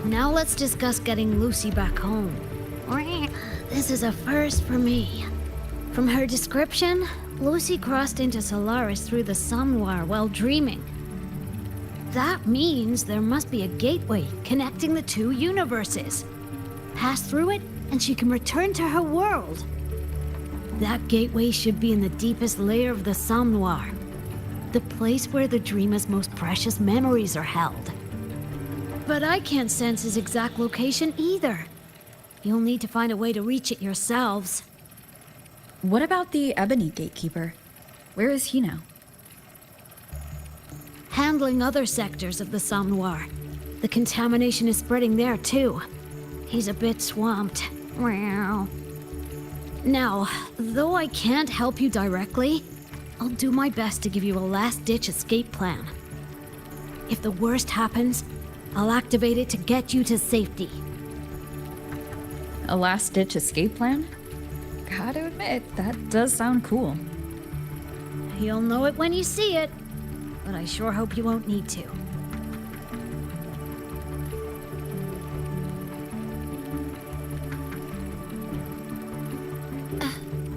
Now let's discuss getting Lucy back home. This is a first for me. From her description, Lucy crossed into Solaris through the Somnoir while dreaming. That means there must be a gateway connecting the two universes. Pass through it, and she can return to her world. That gateway should be in the deepest layer of the Somnoir, the place where the dreamer's most precious memories are held. But I can't sense his exact location either. You'll need to find a way to reach it yourselves. What about the Ebony Gatekeeper? Where is he now? Handling other sectors of the Somnoir. The contamination is spreading there too. He's a bit swamped. Now, though I can't help you directly, I'll do my best to give you a last-ditch escape plan. If the worst happens, I'll activate it to get you to safety. A last-ditch escape plan? Gotta admit, that does sound cool. You'll know it when you see it, but I sure hope you won't need to.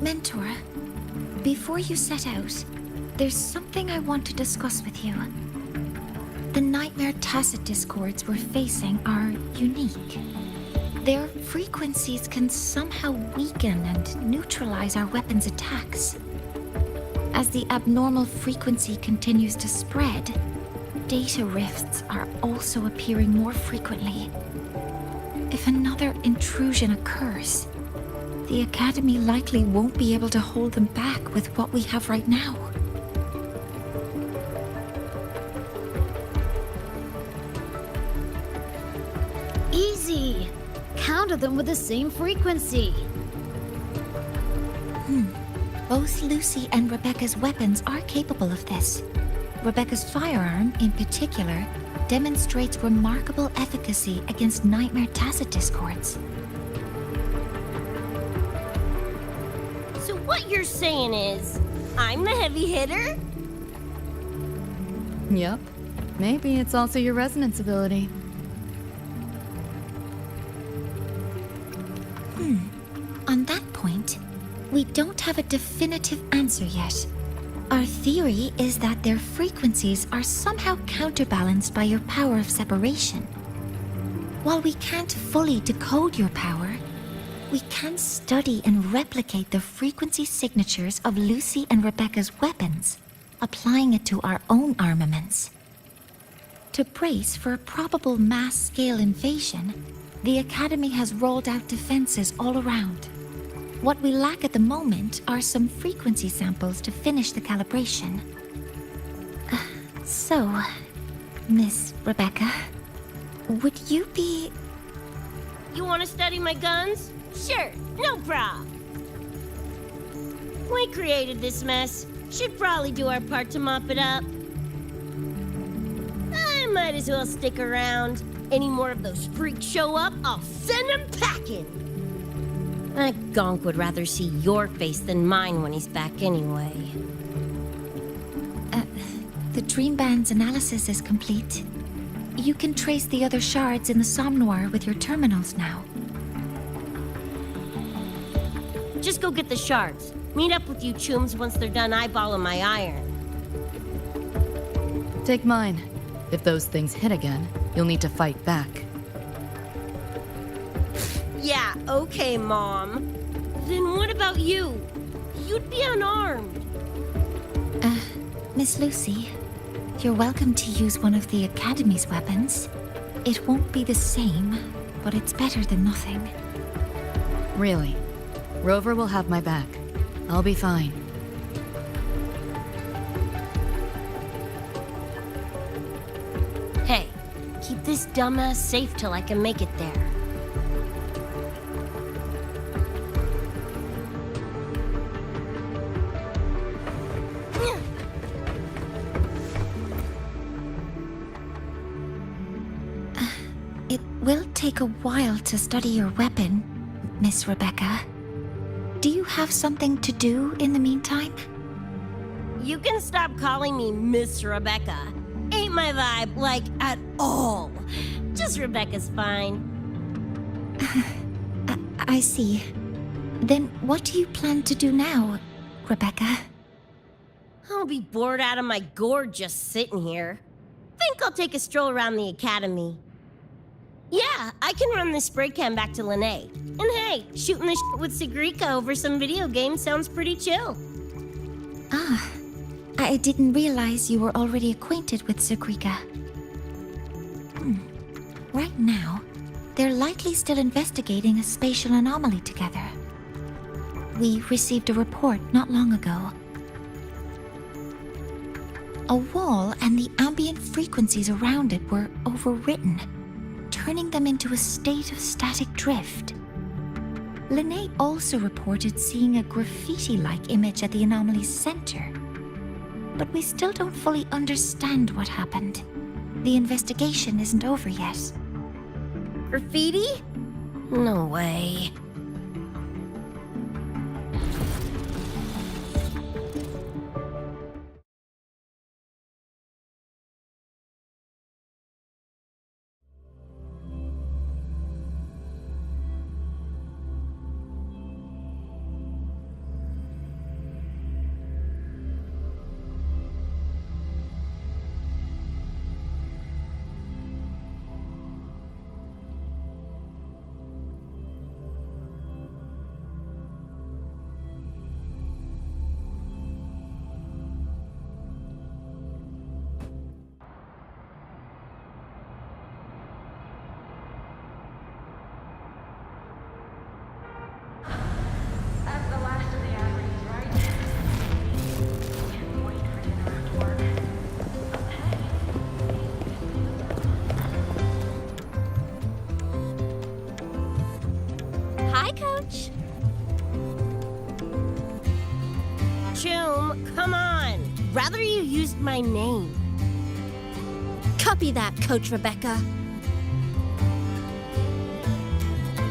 Mentor, before you set out, there's something I want to discuss with you. The Nightmare Tacit discords we're facing are unique. Their frequencies can somehow weaken and neutralize our weapons' attacks. As the abnormal frequency continues to spread, data rifts are also appearing more frequently. If another intrusion occurs, the Academy likely won't be able to hold them back with what we have right now. Easy! Counter them with the same frequency. Both Lucy and Rebecca's weapons are capable of this. Rebecca's firearm, in particular, demonstrates remarkable efficacy against Nightmare Tacit discords. So what you're saying is, I'm the heavy hitter? Yup. Maybe it's also your resonance ability. On that point, we don't have a definitive answer yet. Our theory is that their frequencies are somehow counterbalanced by your power of separation. While we can't fully decode your power, we can study and replicate the frequency signatures of Lucy and Rebecca's weapons, applying it to our own armaments. To brace for a probable mass-scale invasion, the Academy has rolled out defenses all around. What we lack at the moment are some frequency samples to finish the calibration. So, Miss Rebecca, would you be... You want to study my guns? Sure, no prob. We created this mess. Should probably do our part to mop it up. I might as well stick around. Any more of those freaks show up, I'll send them packing. That gonk would rather see your face than mine when he's back anyway. The Dream Band's analysis is complete. You can trace the other shards in the Somnoir with your terminals now. Just go get the shards. Meet up with you chooms once they're done eyeballing my iron. Take mine. If those things hit again, you'll need to fight back. Yeah, okay, Mom. Then what about you? You'd be unarmed. Miss Lucy, you're welcome to use one of the Academy's weapons. It won't be the same, but it's better than nothing. Really? Rover will have my back. I'll be fine. Hey, keep this dumbass safe till I can make it there. It will take a while to study your weapon, Miss Rebecca. Do you have something to do in the meantime? You can stop calling me Miss Rebecca. Ain't my vibe, like, at all. Just knows Rebecca's fine. I see. Then what do you plan to do now, Rebecca? I'll be bored out of my gourd just sitting here. Think I'll take a stroll around the academy. Yeah, I can run this spray can back to Lene. And hey, shooting the shit with Sigrika over some video game sounds pretty chill. Ah, I didn't realize you were already acquainted with Sigrika. Right now, they're likely still investigating a spatial anomaly together. We received a report not long ago. A wall and the ambient frequencies around it were overwritten, turning them into a state of static drift. Lene also reported seeing a graffiti-like image at the anomaly's center. But we still don't fully understand what happened. The investigation isn't over yet. Graffiti? No way. Hi, Coach. Choom, come on. Rather you used my name. Copy that, Coach Rebecca.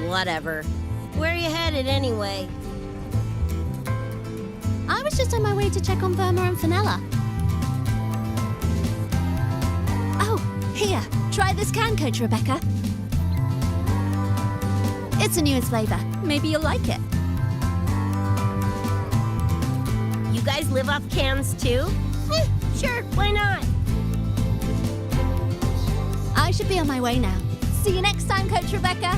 Whatever. Where are you headed anyway? I was just on my way to check on Verma and Fenella. Oh, here. Try this can, Coach Rebecca. It's a newest flavor. Maybe you'll like it. You guys live off cans too? Sure, why not? I should be on my way now. See you next time, Coach Rebecca.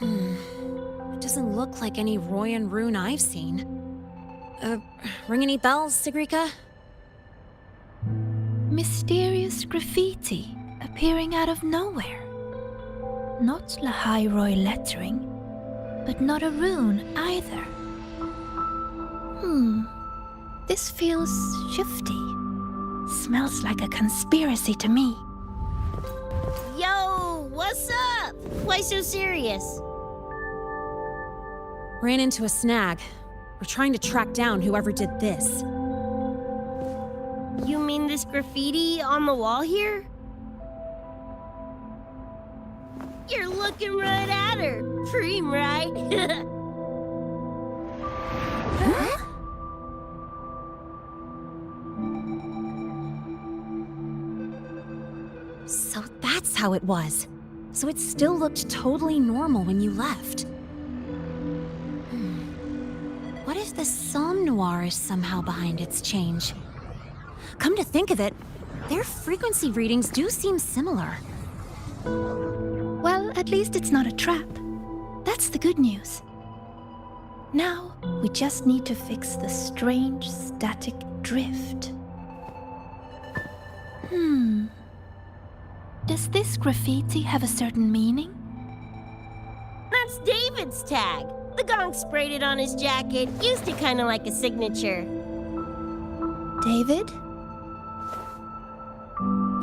It doesn't look like any Royan rune I've seen. Ring any bells, Sigrika? Mysterious graffiti appearing out of nowhere. Not Lahairoi lettering, but not a rune either. This feels shifty. Smells like a conspiracy to me. Yo, what's up? Why so serious? Ran into a snag. We're trying to track down whoever did this. You mean this graffiti on the wall here? You're looking right at her. Preem, right? Huh? So that's how it was. So it still looked totally normal when you left. What if the Somme Noir is somehow behind its change? Come to think of it, their frequency readings do seem similar. Well, at least it's not a trap. That's the good news. Now, we just need to fix the strange static drift. Does this graffiti have a certain meaning? That's David's tag. The gonk sprayed it on his jacket. Used it kind of like a signature. David?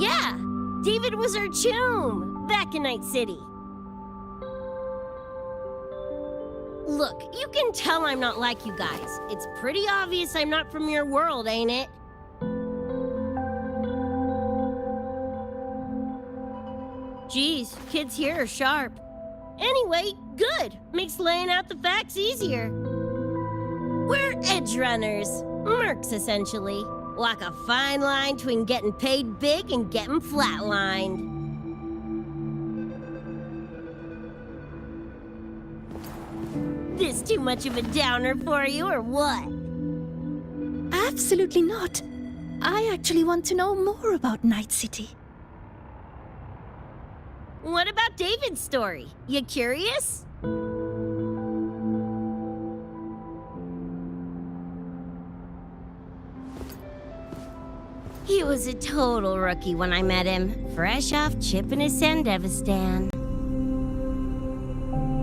Yeah, David was our chum back in Night City. Look, you can tell I'm not like you guys. It's pretty obvious I'm not from your world, ain't it? Geez, kids here are sharp. Anyway, good. Makes laying out the facts easier. We're edge runners. Mercs, essentially. Walk a fine line between getting paid big and getting flatlined. This too much of a downer for you, or what? Absolutely not. I actually want to know more about Night City. What about David's story? You curious? He was a total rookie when I met him, fresh off chipping his Sandevistan.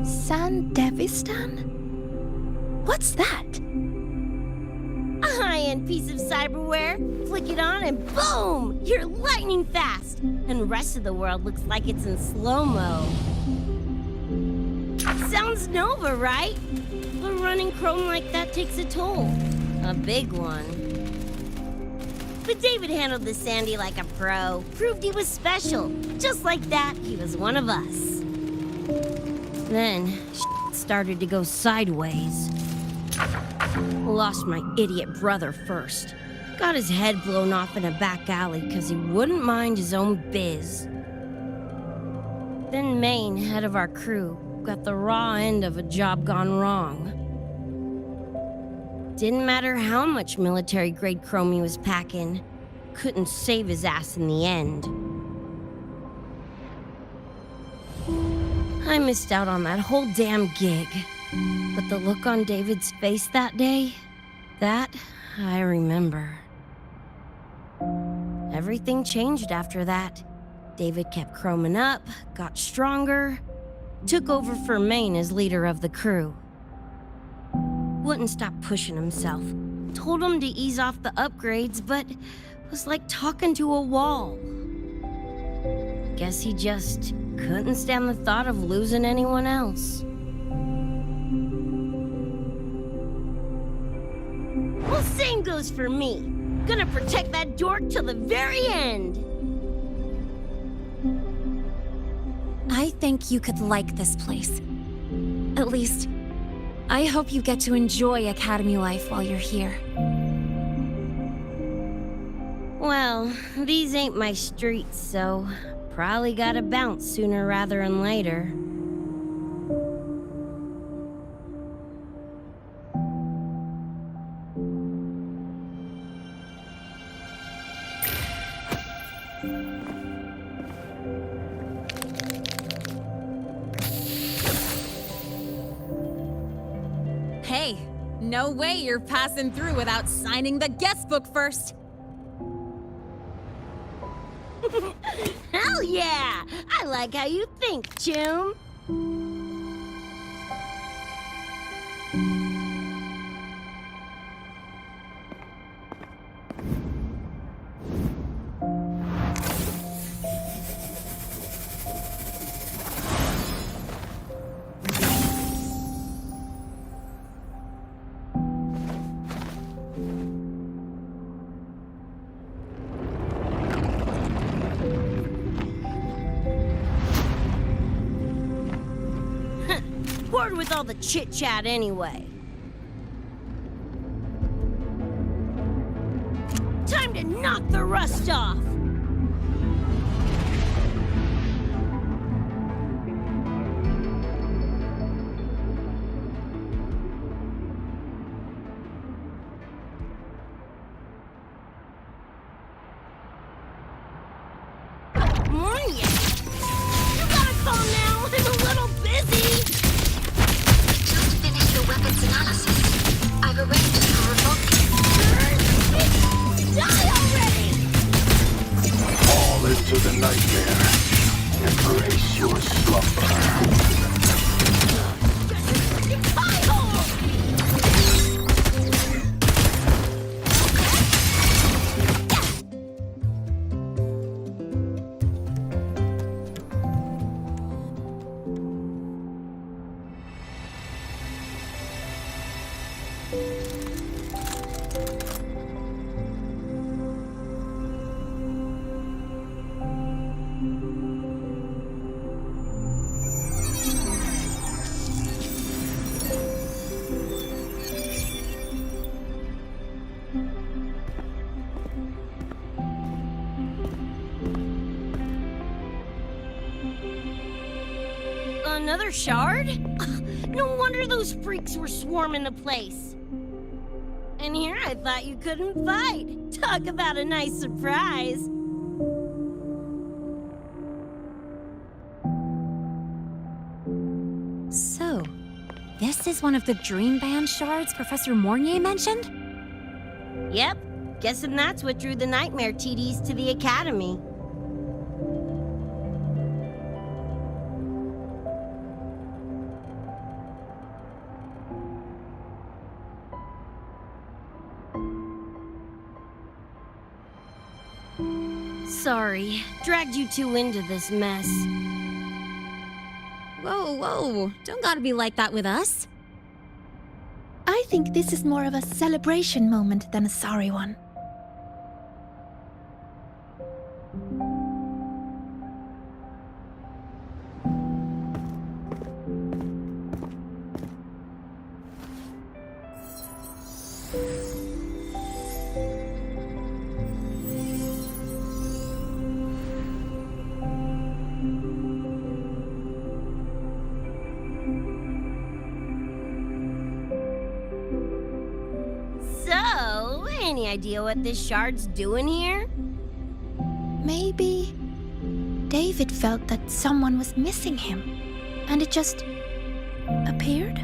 Sandevistan? What's that? A high-end piece of cyberware. Flick it on and boom! You're lightning fast! And the rest of the world looks like it's in slow-mo. Sounds Nova, right? But running chrome like that takes a toll. A big one. But David handled the Sandy like a pro. Proved he was special. Just like that, he was one of us. Then, started to go sideways. Lost my idiot brother first. Got his head blown off in a back alley because he wouldn't mind his own biz. Then Maine, head of our crew, got the raw end of a job gone wrong. Didn't matter how much military-grade chrome he was packing, couldn't save his ass in the end. I missed out on that whole damn gig. But the look on David's face that day, that I remember. Everything changed after that. David kept chroming up, got stronger, took over for Maine as leader of the crew. Wouldn't stop pushing himself. Told him to ease off the upgrades, but was like talking to a wall. Guess he just couldn't stand the thought of losing anyone else. Well, same goes for me. Gonna protect that dork till the very end. I think you could like this place. At least, I hope you get to enjoy Academy life while you're here. Well, these ain't my streets, so probably gotta bounce sooner rather than later. Hey, no way you're passing through without signing the guest book first. Hell yeah! I like how you think, chum. Bored with all the chit-chat anyway. Time to knock the rust off! Morning! You gotta calm now, I'm a little busy! Just finished the weapons analysis. I've arranged for remote. Die already! Another shard? No wonder those freaks were swarming the place. And here I thought you couldn't fight. Talk about a nice surprise. So, this is one of the Dream Band shards Professor Mornier mentioned? Yep. Guessing that's what drew the Nightmare TDs to the Academy. Sorry, dragged you two into this mess. Whoa, whoa, don't gotta be like that with us. I think this is more of a celebration moment than a sorry one. So, any idea what this shard's doing here? Maybe David felt that someone was missing him, and it just appeared?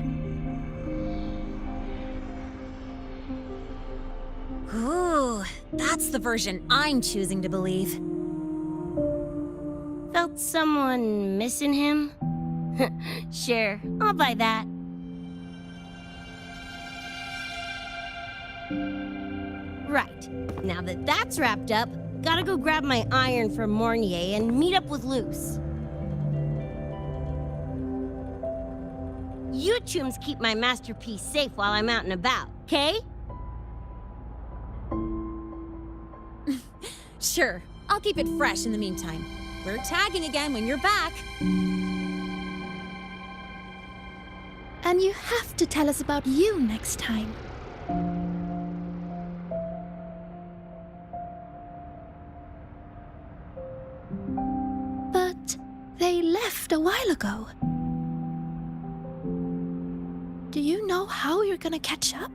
Ooh, that's the version I'm choosing to believe. Felt someone missing him? Sure, I'll buy that. Right, now that that's wrapped up, gotta go grab my iron from Mornier and meet up with Luce. You chums keep my masterpiece safe while I'm out and about, okay? Sure, I'll keep it fresh in the meantime. We're tagging again when you're back. And you have to tell us about you next time. But they left a while ago. Do you know how you're gonna catch up?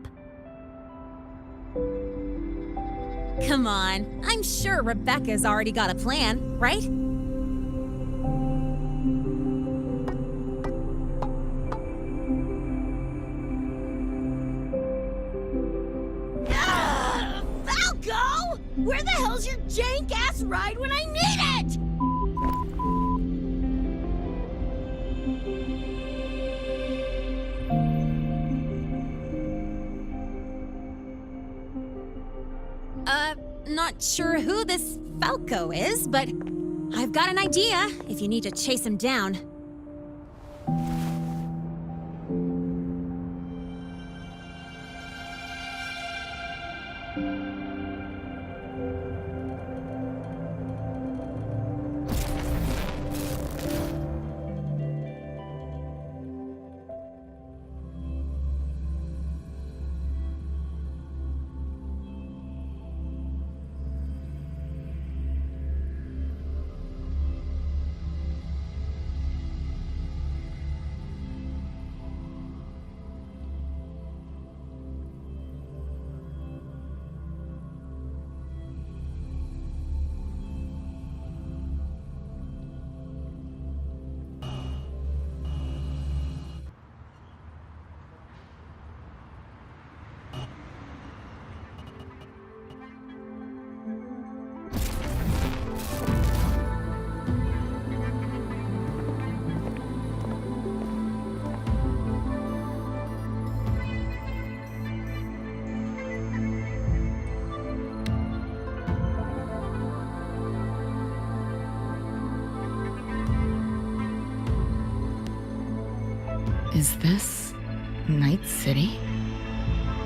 Come on, I'm sure Rebecca's already got a plan, right? Falco! Where the hell's your jank-ass ride when I need it? Not sure who this Falco is, but I've got an idea if you need to chase him down. Is this Night City?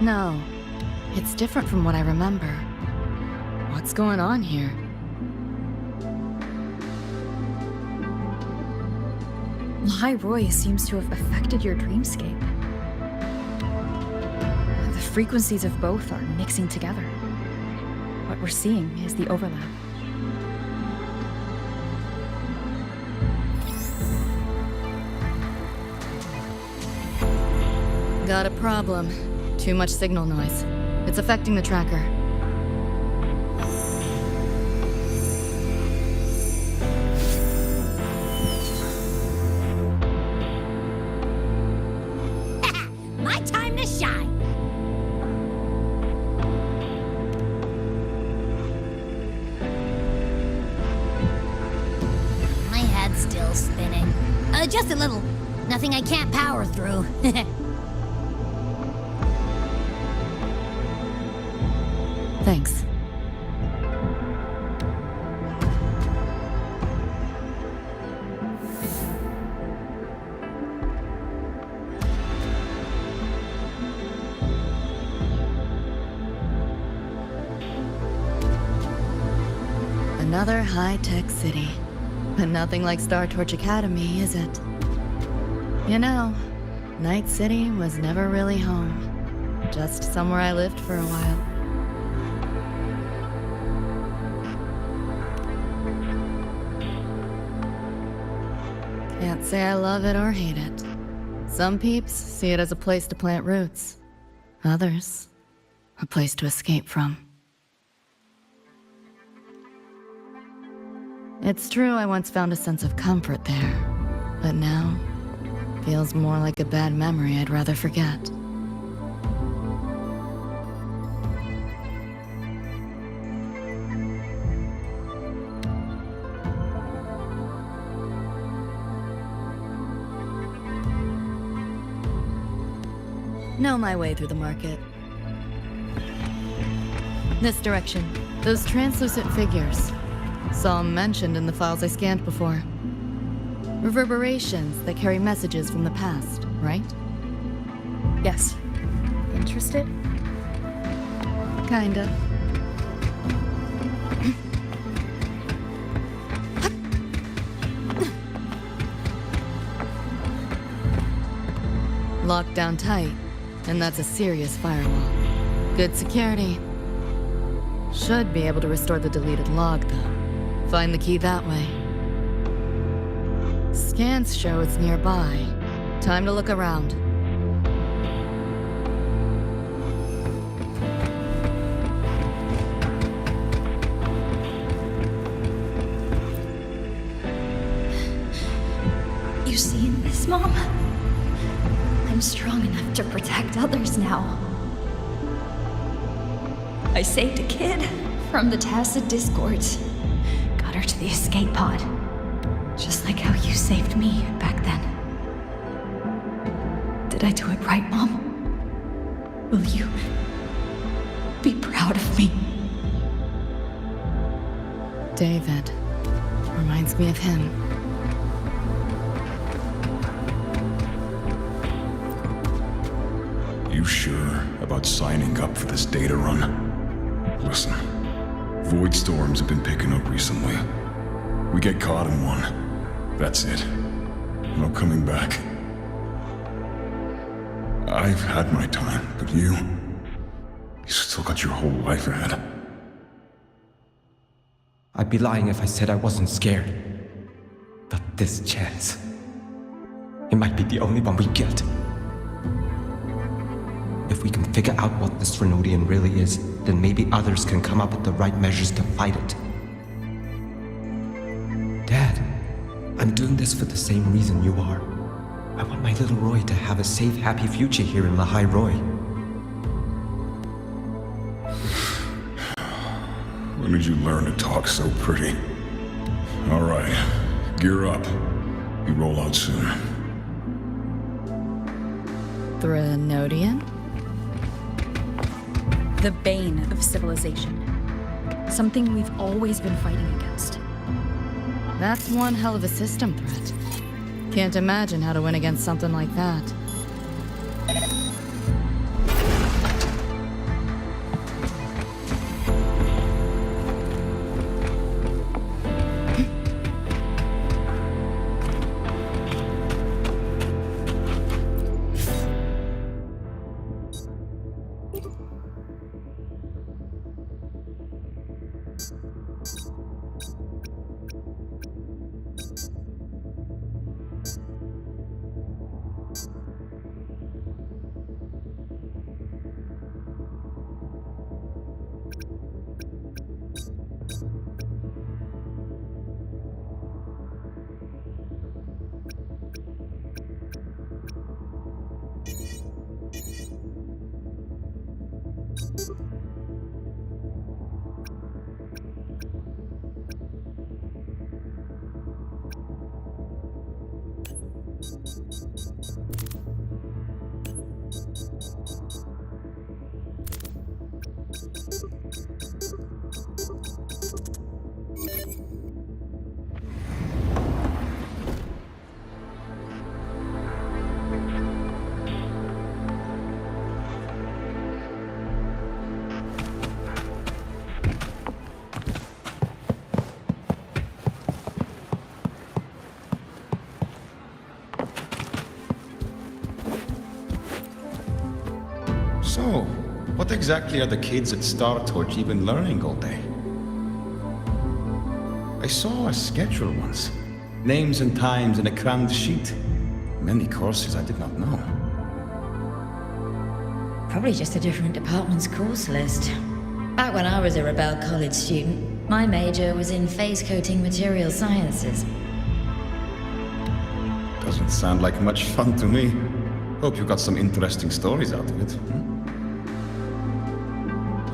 No, it's different from what I remember. What's going on here? Lahai Roy seems to have affected your dreamscape. The frequencies of both are mixing together. What we're seeing is the overlap. got a problem. Too much signal noise. It's affecting the tracker. My time to shine! My head's still spinning. Just a little. Nothing I can't power through. Thanks. Another high-tech city. But nothing like Star Torch Academy, is it? You know, Night City was never really home. Just somewhere I lived for a while. Can't say I love it or hate it. Some peeps see it as a place to plant roots. Others, a place to escape from. It's true I once found a sense of comfort there, but now, feels more like a bad memory I'd rather forget. Know my way through the market. This direction. Those translucent figures. Saw them mentioned in the files I scanned before. Reverberations that carry messages from the past, right? Yes. Interested? Kinda. Locked down tight, and that's a serious firewall. Good security. Should be able to restore the deleted log, though. Find the key that way. Scans show it's nearby. Time to look around. You seen this, Mom? I'm strong enough to protect others now. I saved a kid from the Tacit Discords. Got her to the escape pod. Just like how you saved me back then. Did I do it right, Mom? Will you be proud of me? David. Reminds me of him. You sure about signing up for this data run? Listen, void storms have been picking up recently. We get caught in one. That's it. No coming back. I've had my time, but you still got your whole life ahead. I'd be lying if I said I wasn't scared. But this chance, it might be the only one we get. If we can figure out what this Renodian really is, then maybe others can come up with the right measures to fight it. Dad, I'm doing this for the same reason you are. I want my little Roy to have a safe, happy future here in Lahai Roy. When did you learn to talk so pretty? All right, gear up. We roll out soon. Threnodian? The bane of civilization. Something we've always been fighting against. That's one hell of a system threat. Can't imagine how to win against something like that. So, what exactly are the kids at Star Torch even learning all day? I saw a schedule once. Names and times in a crammed sheet. Many courses I did not know. Probably just a different department's course list. Back when I was a Rebel College student, my major was in phase coating material sciences. Doesn't sound like much fun to me. Hope you got some interesting stories out of it.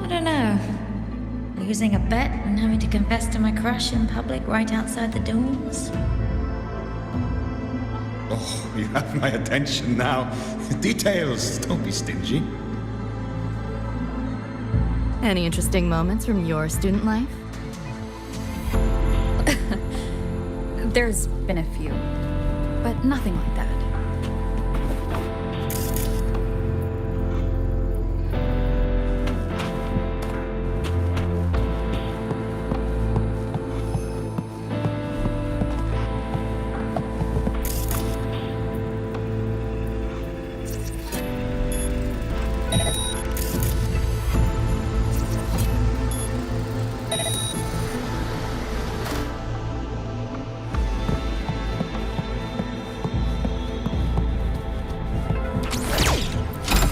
I don't know. Losing a bet and having to confess to my crush in public right outside the dorms. Oh, you have my attention now. Details, don't be stingy. Any interesting moments from your student life? There's been a few, but nothing like that.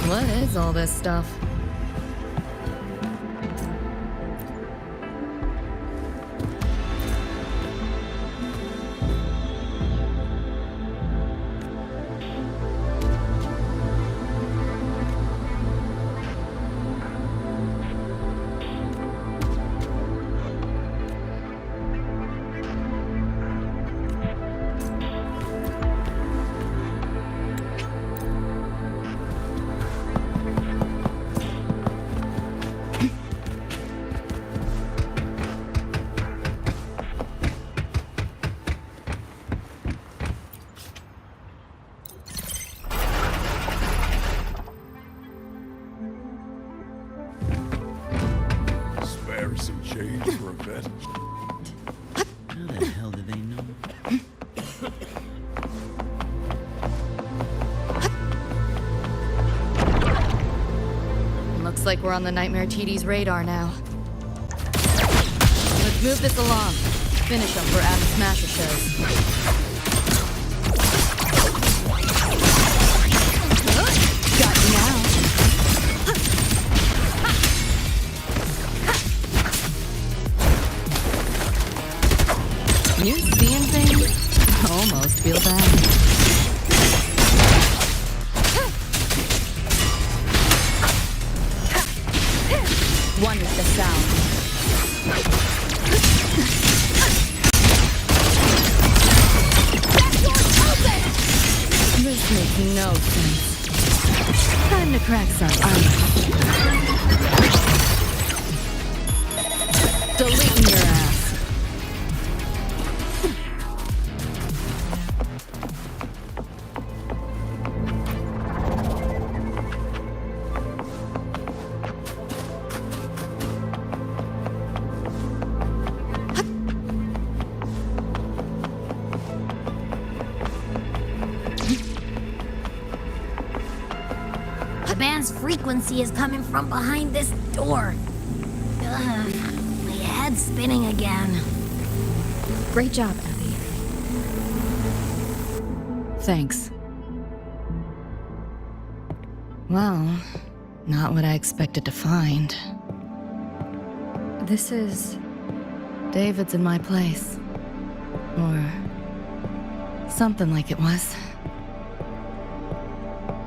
What is all this stuff? Some change for a bet. How the hell do they know? Looks like we're on the Nightmare TD's radar now. Let's move this along. Finish them for Adam Smasher shows. Got you now. You seeing things? Almost feel bad. One with the sound. This makes no sense. Time to crack some ice. Deleting your ass. The band's frequency is coming from behind this door. Ugh, my head's spinning again. Great job, Abby. Thanks. Well, not what I expected to find. This is... David's in my place. Or something like it was.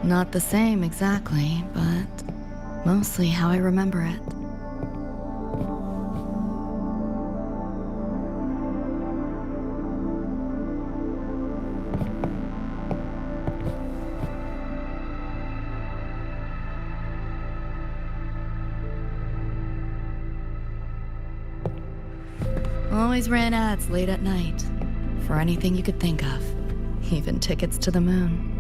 Not the same exactly, but mostly how I remember it. Always ran ads late at night. For anything you could think of. Even tickets to the moon.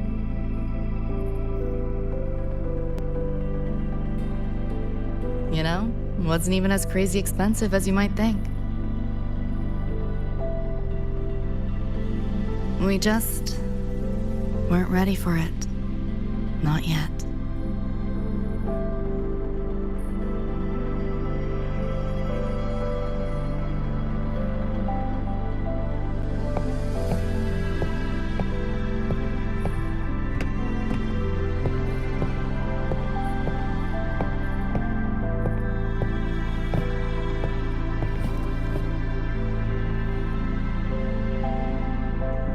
You know, wasn't even as crazy expensive as you might think. We just weren't ready for it. Not yet.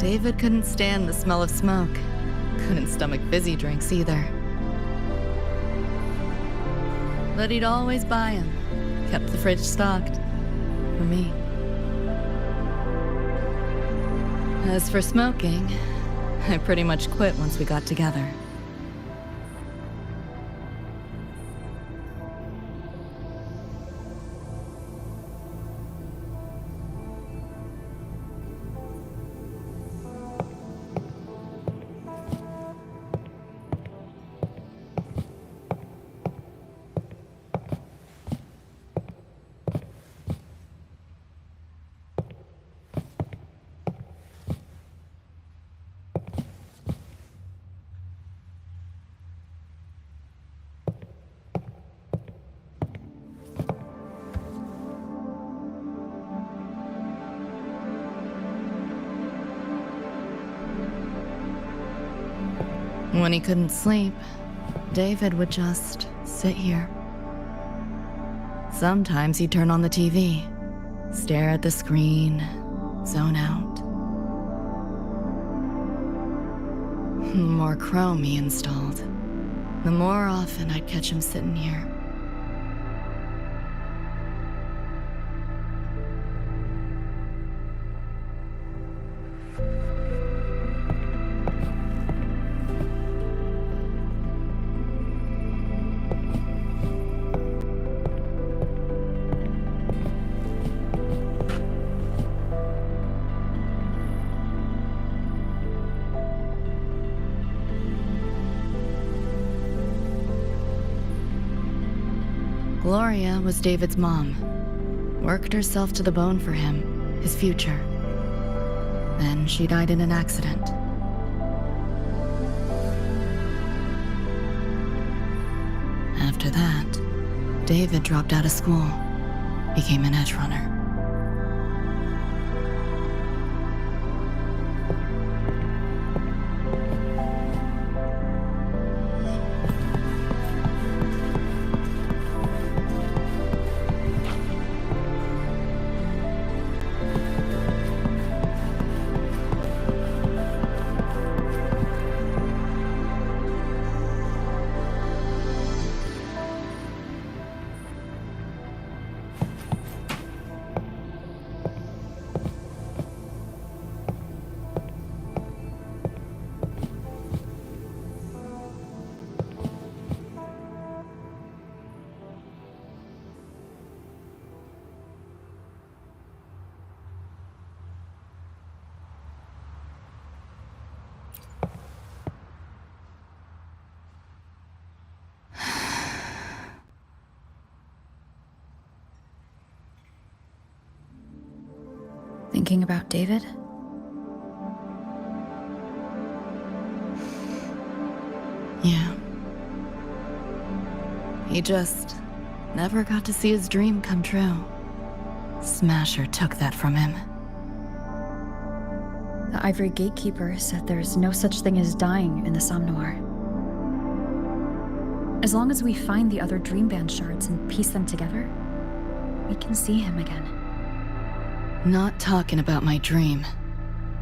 David couldn't stand the smell of smoke. Couldn't stomach fizzy drinks either. But he'd always buy 'em. Kept the fridge stocked. For me. As for smoking, I pretty much quit once we got together. When he couldn't sleep, David would just sit here. Sometimes he'd turn on the TV, stare at the screen, zone out. The more Chrome he installed, the more often I'd catch him sitting here. Gloria was David's mom. Worked herself to the bone for him, his future. Then she died in an accident. After that, David dropped out of school, became an edge runner. Thinking about David? Yeah. He just never got to see his dream come true. Smasher took that from him. The Ivory Gatekeeper said there's no such thing as dying in the Somme Noir. As long as we find the other Dreamband shards and piece them together, we can see him again. Not talking about my dream.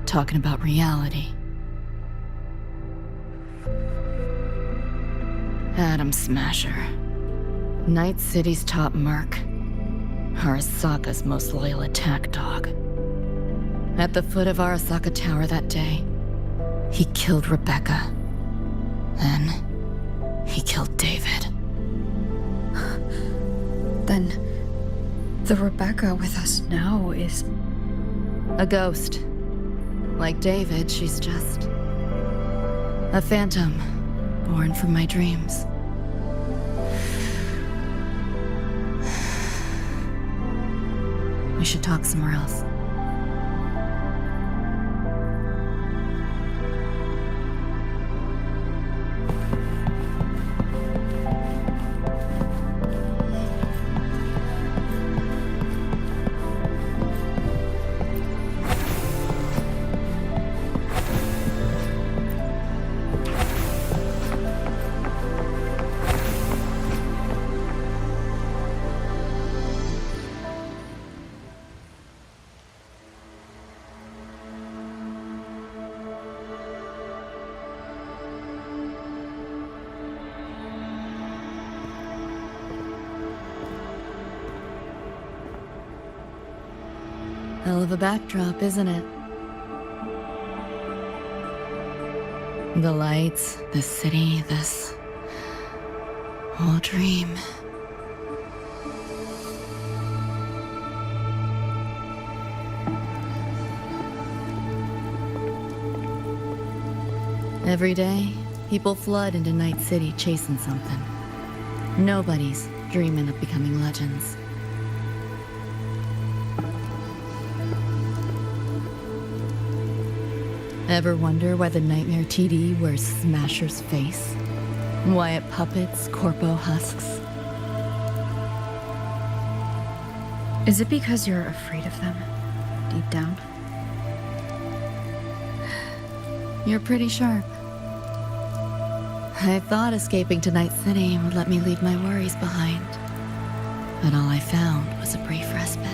Talking about reality. Adam Smasher. Night City's top merc. Arasaka's most loyal attack dog. At the foot of Arasaka Tower that day, he killed Rebecca. Then, he killed David. Then, the Rebecca with us now is... a ghost. Like David, she's just... a phantom, born from my dreams. We should talk somewhere else. hell of a backdrop, isn't it? The lights, the city, this whole dream. Every day, people flood into Night City chasing something. Nobody's dreaming of becoming legends. Ever wonder why the Nightmare TD wears Smasher's face? Why it puppets Corpo husks? Is it because you're afraid of them, deep down? You're pretty sharp. I thought escaping to Night City would let me leave my worries behind. But all I found was a brief respite.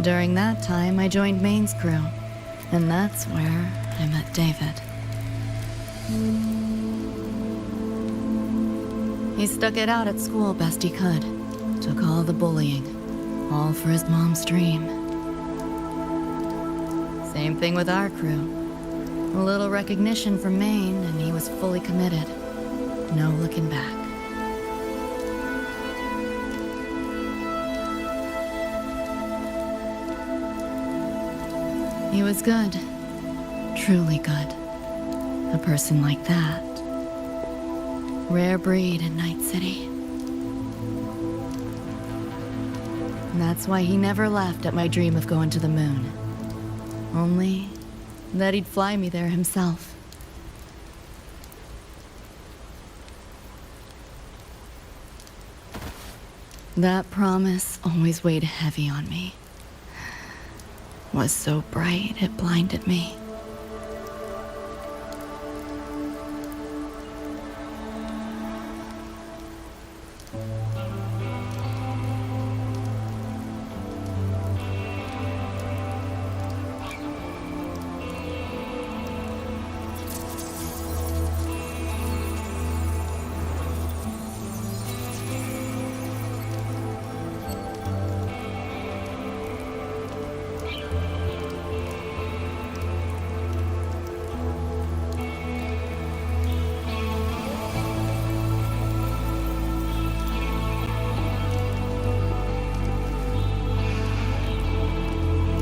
During that time, I joined Maine's crew. And that's where I met David. He stuck it out at school best he could. Took all the bullying. All for his mom's dream. Same thing with our crew. A little recognition from Maine, and he was fully committed. No looking back. He was good. Truly good. A person like that. Rare breed in Night City. And that's why he never laughed at my dream of going to the moon. Only that he'd fly me there himself. That promise always weighed heavy on me. Was so bright it blinded me.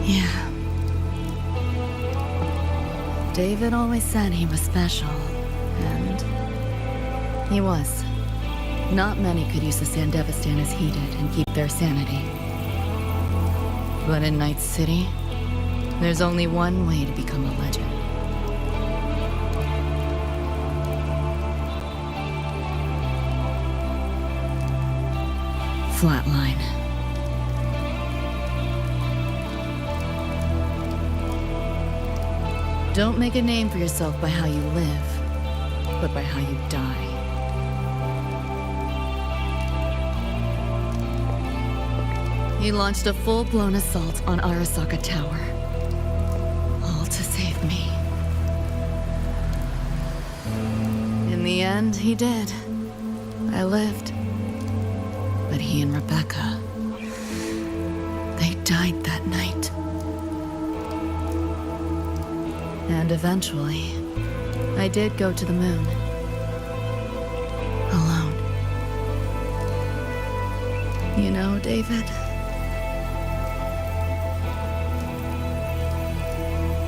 Yeah. David always said he was special, and he was. Not many could use the Sandevistan as he did and keep their sanity. But in Night City, there's only one way to become a legend. Flatline. Don't make a name for yourself by how you live, but by how you die. He launched a full-blown assault on Arasaka Tower. All to save me. In the end, he did. I lived. But he and Rebecca, they died that night. And eventually, I did go to the moon. Alone. You know, David?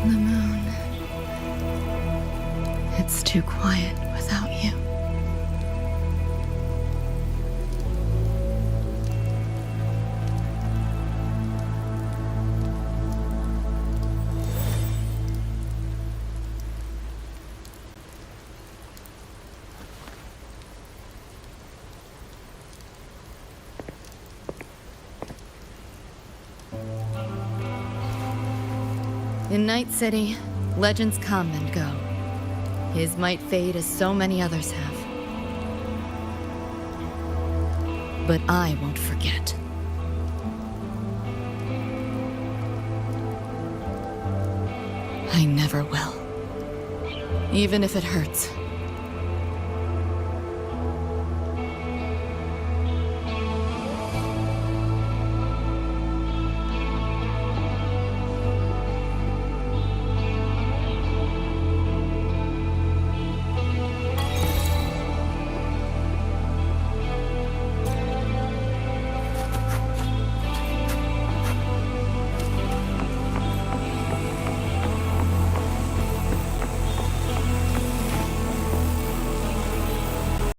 The moon. It's too quiet without you. In Night City, legends come and go. His might fade as so many others have. But I won't forget. I never will. Even if it hurts.